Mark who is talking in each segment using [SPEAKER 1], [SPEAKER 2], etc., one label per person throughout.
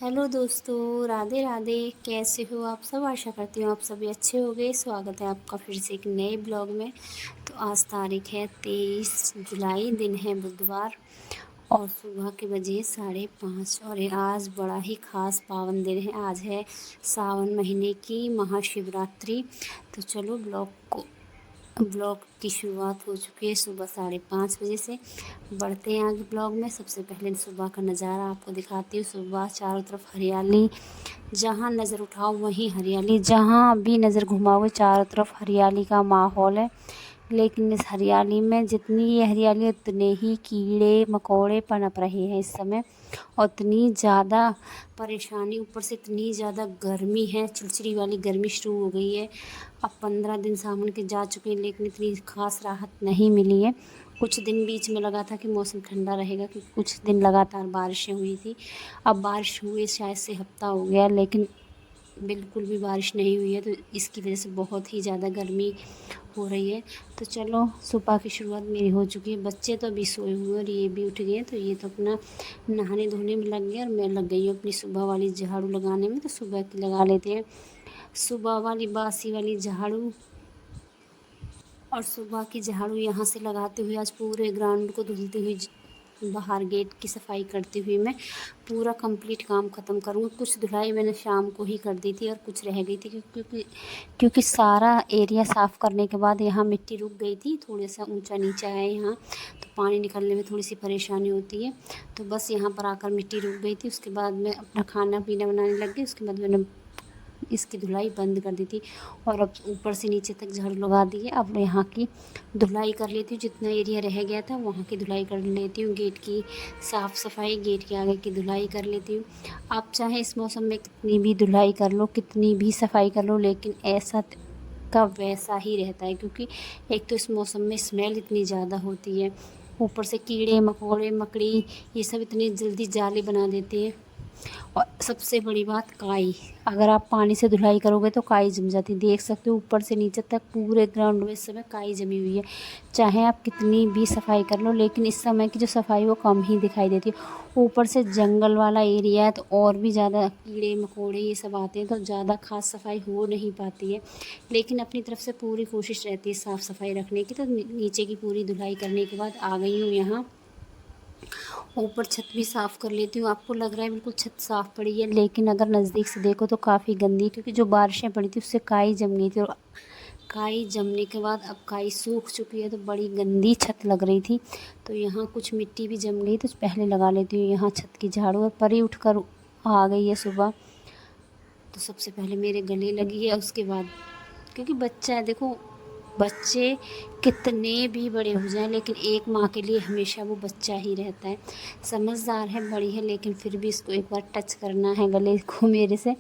[SPEAKER 1] Hello दोस्तों, राधे राधे। कैसे हो आप सब? आशा करती हूँ आप सभी अच्छे होंगे। स्वागत है आपका फिर से एक नए ब्लॉग में। तो आज तारीख है 23 जुलाई, दिन है बुधवार और सुबह के बजे 5:30। और ये आज बड़ा ही ख़ास पावन दिन है। आज है सावन महीने की महाशिवरात्रि। तो चलो ब्लॉग की शुरुआत हो चुकी है सुबह 5:30 बजे से। बढ़ते हैं आगे ब्लॉग में। सबसे पहले सुबह का नज़ारा आपको दिखाती हूँ। सुबह चारों तरफ हरियाली, जहाँ नज़र उठाओ वहीं हरियाली, जहाँ भी नज़र घुमाओगे चारों तरफ हरियाली का माहौल है। लेकिन इस हरियाली में जितनी ये हरियाली उतने ही कीड़े मकोड़े पनप रहे हैं इस समय। और इतनी ज़्यादा परेशानी, ऊपर से इतनी ज़्यादा गर्मी है, चिड़चिड़ी वाली गर्मी शुरू हो गई है। अब 15 दिन सावन के जा चुके हैं लेकिन इतनी ख़ास राहत नहीं मिली है। कुछ दिन बीच में लगा था कि मौसम ठंडा रहेगा, क्योंकि कुछ दिन लगातार बारिशें हुई थी। अब बारिश हुए शायद से हफ्ता हो गया, लेकिन बिल्कुल भी बारिश नहीं हुई है। तो इसकी वजह से बहुत ही ज़्यादा गर्मी हो रही है। तो चलो, सुबह की शुरुआत मेरी हो चुकी है। बच्चे तो अभी सोए हुए और ये भी उठ गए, तो ये तो अपना नहाने धोने में लग गए और मैं लग गई हूँ अपनी सुबह वाली झाड़ू लगाने में। तो सुबह की लगा लेते हैं, सुबह वाली बासी वाली झाड़ू। और सुबह की झाड़ू यहाँ से लगाते हुए आज पूरे ग्राउंड को धुलती हुई, बाहर गेट की सफाई करती हुई मैं पूरा कंप्लीट काम ख़त्म करूँगी। कुछ धुलाई मैंने शाम को ही कर दी थी और कुछ रह गई थी, क्योंकि सारा एरिया साफ़ करने के बाद यहाँ मिट्टी रुक गई थी। थोड़ा सा ऊंचा नीचा है यहाँ, तो पानी निकलने में थोड़ी सी परेशानी होती है। तो बस यहाँ पर आकर मिट्टी रुक गई थी। उसके बाद मैं अपना खाना पीना बनाने लग गई। उसके बाद मैंने इसकी धुलाई बंद कर दी थी और अब ऊपर से नीचे तक झाड़ू लगा दी है। अब यहाँ की धुलाई कर लेती हूँ, जितना एरिया रह गया था वहाँ की धुलाई कर लेती हूँ। गेट की साफ़ सफाई, गेट के आगे की धुलाई कर लेती हूँ। आप चाहे इस मौसम में कितनी भी धुलाई कर लो, कितनी भी सफाई कर लो, लेकिन ऐसा का वैसा ही रहता है। क्योंकि एक तो इस मौसम में स्मेल इतनी ज़्यादा होती है, ऊपर से कीड़े मकोड़े मकड़ी ये सब इतनी जल्दी जाले बना देते हैं। और सबसे बड़ी बात, काई। अगर आप पानी से धुलाई करोगे तो काई जम जाती है। देख सकते हो ऊपर से नीचे तक पूरे ग्राउंड में इस समय काई जमी हुई है। चाहे आप कितनी भी सफाई कर लो, लेकिन इस समय की जो सफाई वो कम ही दिखाई देती है। ऊपर से जंगल वाला एरिया है तो और भी ज़्यादा कीड़े मकोड़े ये सब आते हैं, तो ज़्यादा खास सफाई हो नहीं पाती है। लेकिन अपनी तरफ से पूरी कोशिश रहती है साफ़ सफाई रखने की। तो नीचे की पूरी धुलाई करने के बाद आ गई हूँ यहाँ। ऊपर छत भी साफ़ कर लेती हूँ। आपको लग रहा है बिल्कुल छत साफ़ पड़ी है, लेकिन अगर नज़दीक से देखो तो काफ़ी गंदी, क्योंकि जो बारिशें पड़ी थी उससे काई जम गई थी। और काई जमने के बाद अब काई सूख चुकी है तो बड़ी गंदी छत लग रही थी। तो यहाँ कुछ मिट्टी भी जम गई, तो पहले लगा लेती हूँ यहाँ छत की झाड़ू। और परी उठ कर आ गई है सुबह, तो सबसे पहले मेरे गले लगी है। उसके बाद, क्योंकि बच्चा है, देखो बच्चे कितने भी बड़े हो जाएं लेकिन एक माँ के लिए हमेशा वो बच्चा ही रहता है। समझदार है, बड़ी है, लेकिन फिर भी इसको एक बार टच करना है गले को मेरे से।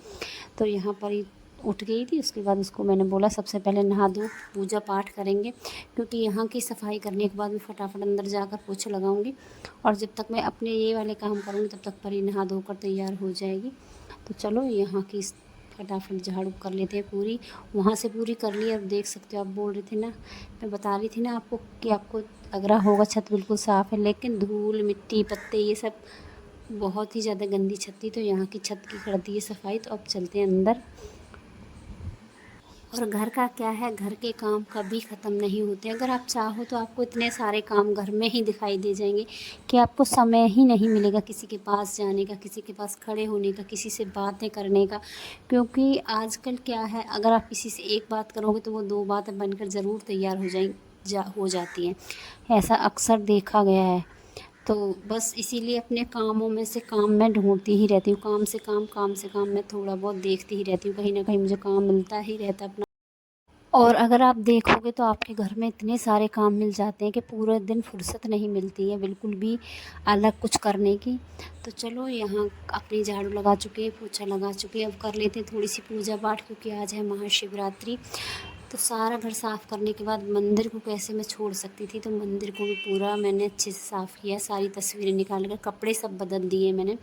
[SPEAKER 1] तो यहाँ पर ही उठ गई थी। उसके बाद उसको मैंने बोला सबसे पहले नहा दो, पूजा पाठ करेंगे, क्योंकि यहाँ की सफाई करने के बाद मैं फटाफट अंदर जाकर पोछा लगाऊंगी। और जब तक मैं अपने ये वाले काम करूँगी तब तक परी नहा धोकर तैयार हो जाएगी। तो चलो यहाँ की फटाफट झाड़ू कर लेते हैं पूरी। वहाँ से पूरी कर ली। और देख सकते हो, आप बोल रहे थे ना, मैं बता रही थी ना आपको कि आपको लग रहा होगा छत बिल्कुल साफ़ है, लेकिन धूल मिट्टी पत्ते ये सब बहुत ही ज़्यादा गंदी छत थी। तो यहाँ की छत की कर दी है सफाई। तो अब चलते हैं अंदर। और घर का क्या है, घर के काम कभी ख़त्म नहीं होते। अगर आप चाहो तो आपको इतने सारे काम घर में ही दिखाई दे जाएंगे कि आपको समय ही नहीं मिलेगा किसी के पास जाने का, किसी के पास खड़े होने का, किसी से बातें करने का। क्योंकि आजकल क्या है, अगर आप किसी से एक बात करोगे तो वो दो बातें बनकर ज़रूर तैयार हो जाती हैं। ऐसा अक्सर देखा गया है। तो बस इसीलिए अपने कामों में से काम मैं ढूंढती ही रहती हूँ। काम से काम मैं थोड़ा बहुत देखती ही रहती हूँ। कहीं ना कहीं मुझे काम मिलता ही रहता है अपना। और अगर आप देखोगे तो आपके घर में इतने सारे काम मिल जाते हैं कि पूरे दिन फुर्सत नहीं मिलती है बिल्कुल भी अलग कुछ करने की। तो चलो, यहाँ अपनी झाड़ू लगा चुके हैं, पोछा लगा चुके हैं। अब कर लेते हैं थोड़ी सी पूजा पाठ, क्योंकि आज है महाशिवरात्रि। तो तो सारा घर साफ़ करने के बाद मंदिर को कैसे मैं छोड़ सकती थी, तो मंदिर को भी पूरा मैंने अच्छे से साफ़ किया, सारी तस्वीरें निकाल कर कपड़े सब बदल दिए मैंने,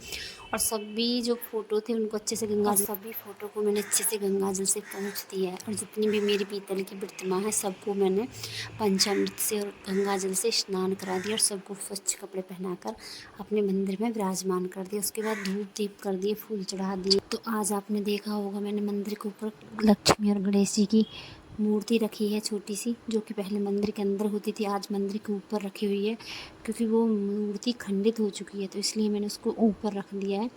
[SPEAKER 1] और सभी जो फ़ोटो थे उनको अच्छे से सभी फ़ोटो को मैंने अच्छे से गंगा जल से पोंछ दिया है। और जितनी भी मेरी पीतल की प्रतिमा है सबको मैंने पंचामृत से और गंगा जल से स्नान करा दिया और सबको स्वच्छ कपड़े पहनाकर अपने मंदिर में विराजमान कर दिया। उसके बाद धूप दीप कर दिए, फूल चढ़ा दिए। तो आज आपने देखा होगा मैंने मंदिर के ऊपर लक्ष्मी और गणेश जी की मूर्ति रखी है छोटी सी, जो कि पहले मंदिर के अंदर होती थी, आज मंदिर के ऊपर रखी हुई है क्योंकि वो मूर्ति खंडित हो चुकी है, तो इसलिए मैंने उसको ऊपर रख दिया है।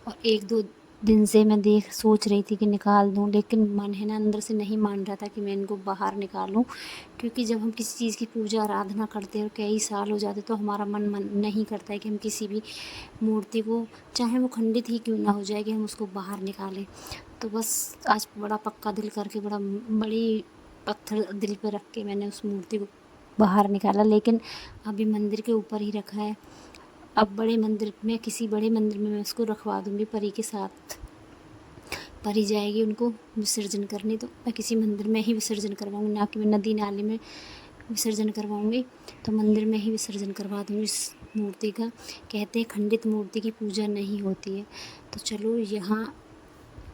[SPEAKER 1] और 1-2 दिन से मैं सोच रही थी कि निकाल दूं, लेकिन मन है ना अंदर से नहीं मान रहा था कि मैं इनको बाहर निकालूं, क्योंकि जब हम किसी चीज़ की पूजा आराधना करते हैं और कई साल हो जाते तो हमारा मन नहीं करता है कि हम किसी भी मूर्ति को, चाहे वो खंडित ही क्यों ना हो जाए, कि हम उसको बाहर निकालें। तो बस आज बड़ा पक्का दिल करके, बड़ी पत्थर दिल पे रख के मैंने उस मूर्ति को बाहर निकाला, लेकिन अभी मंदिर के ऊपर ही रखा है। अब किसी बड़े मंदिर में मैं उसको रखवा दूँगी परी के साथ। परी जाएगी उनको विसर्जन करने, तो मैं किसी मंदिर में ही विसर्जन करवाऊँगी, ना कि मैं नदी नाले में विसर्जन करवाऊँगी। तो मंदिर में ही विसर्जन करवा दूँगी इस मूर्ति का। कहते हैं खंडित मूर्ति की पूजा नहीं होती है। तो चलो यहाँ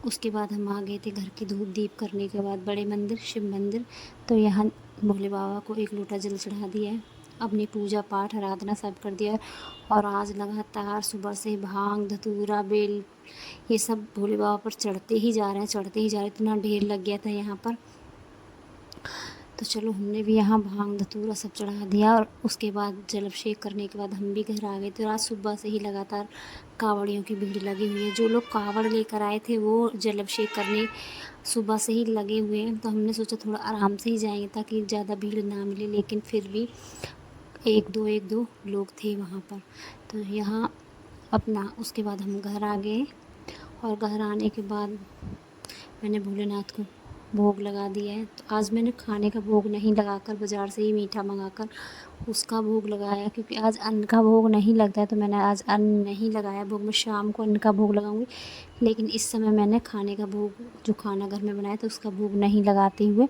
[SPEAKER 1] उसके बाद हम आ गए थे घर की धूप दीप करने के बाद बड़े मंदिर, शिव मंदिर। तो यहाँ भोले बाबा को 1 लोटा जल चढ़ा दिया है, अपनी पूजा पाठ आराधना सब कर दिया है। और आज लगातार सुबह से भांग धतूरा बेल ये सब भोले बाबा पर चढ़ते ही जा रहे हैं, इतना ढेर लग गया था यहाँ पर। तो चलो हमने भी यहाँ भांग धतूरा सब चढ़ा दिया, और उसके बाद जल अभिषेक करने के बाद हम भी घर आ गए थे। आज सुबह से ही लगातार कांवड़ियों की भीड़ लगी हुई है। जो लोग कांवड़ लेकर आए थे वो जल अभिषेक करने सुबह से ही लगे हुए हैं, तो हमने सोचा थोड़ा आराम से ही जाएंगे ताकि ज़्यादा भीड़ ना मिले, लेकिन फिर भी एक दो लोग थे वहाँ पर। तो यहाँ अपना उसके बाद हम घर आ गए, और घर आने के बाद मैंने भोलेनाथ को भोग लगा दिया है। तो आज मैंने खाने का भोग नहीं लगाकर बाज़ार से ही मीठा मंगाकर उसका भोग लगाया, क्योंकि आज अन्न का भोग नहीं लगता है, तो मैंने आज अन्न नहीं लगाया भोग में। शाम को अन्न का भोग लगाऊंगी, लेकिन इस समय मैंने खाने का भोग, जो खाना घर में बनाया था उसका भोग नहीं लगाते हुए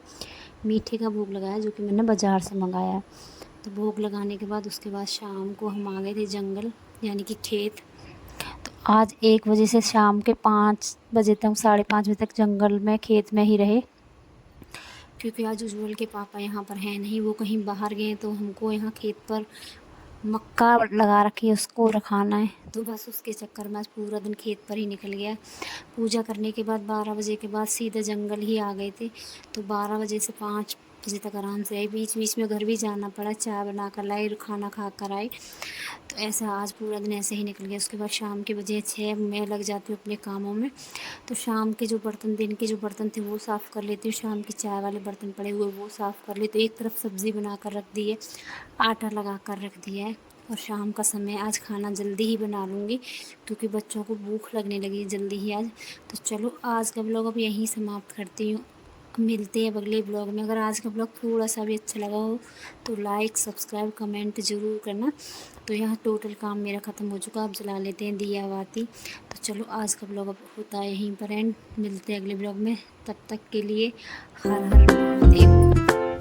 [SPEAKER 1] मीठे का भोग लगाया, जो कि मैंने बाज़ार से मंगाया है। तो भोग लगाने के बाद उसके बाद शाम को हम आ गए थे जंगल, यानी कि खेत। तो आज 1 बजे से शाम के 5 बजे तक, 5:30 बजे तक जंगल में खेत में ही रहे, क्योंकि आज उज्ज्वल के पापा यहाँ पर हैं नहीं, वो कहीं बाहर गए। तो हमको यहाँ खेत पर मक्का लगा रखी है, उसको रखाना है, तो बस उसके चक्कर में आज पूरा दिन खेत पर ही निकल गया। पूजा करने के बाद 12 बजे के बाद सीधे जंगल ही आ गए थे। तो 12 बजे से 5 बजे तक आराम से आई, बीच बीच में घर भी जाना पड़ा, चाय बना कर लाई, खाना खा कर आई। तो ऐसा आज पूरा दिन ऐसे ही निकल गया। उसके बाद शाम के बजे 6 मैं लग जाती हूँ अपने कामों में। तो शाम के जो बर्तन, दिन के जो बर्तन थे वो साफ़ कर लेती हूँ, शाम की चाय वाले बर्तन पड़े हुए वो साफ़ कर लेती हूँ। एक तरफ सब्ज़ी बना कर रख दी है, आटा लगा कर रख दिया है, और शाम का समय आज खाना जल्दी ही बना लूँगी, क्योंकि बच्चों को भूख लगने लगी है जल्दी ही आज। तो चलो आज का ब्लॉग अब यहीं समाप्त करती हूँ, मिलते हैं अब अगले ब्लॉग में। अगर आज का ब्लॉग थोड़ा सा भी अच्छा लगा हो तो लाइक सब्सक्राइब कमेंट ज़रूर करना। तो यहाँ टोटल काम मेरा ख़त्म हो चुका, अब जला लेते हैं दिया बाती। तो चलो आज का ब्लॉग अब होता है यहीं पर एंड, मिलते हैं अगले ब्लॉग में। तब तक के लिए हर हर महादेव।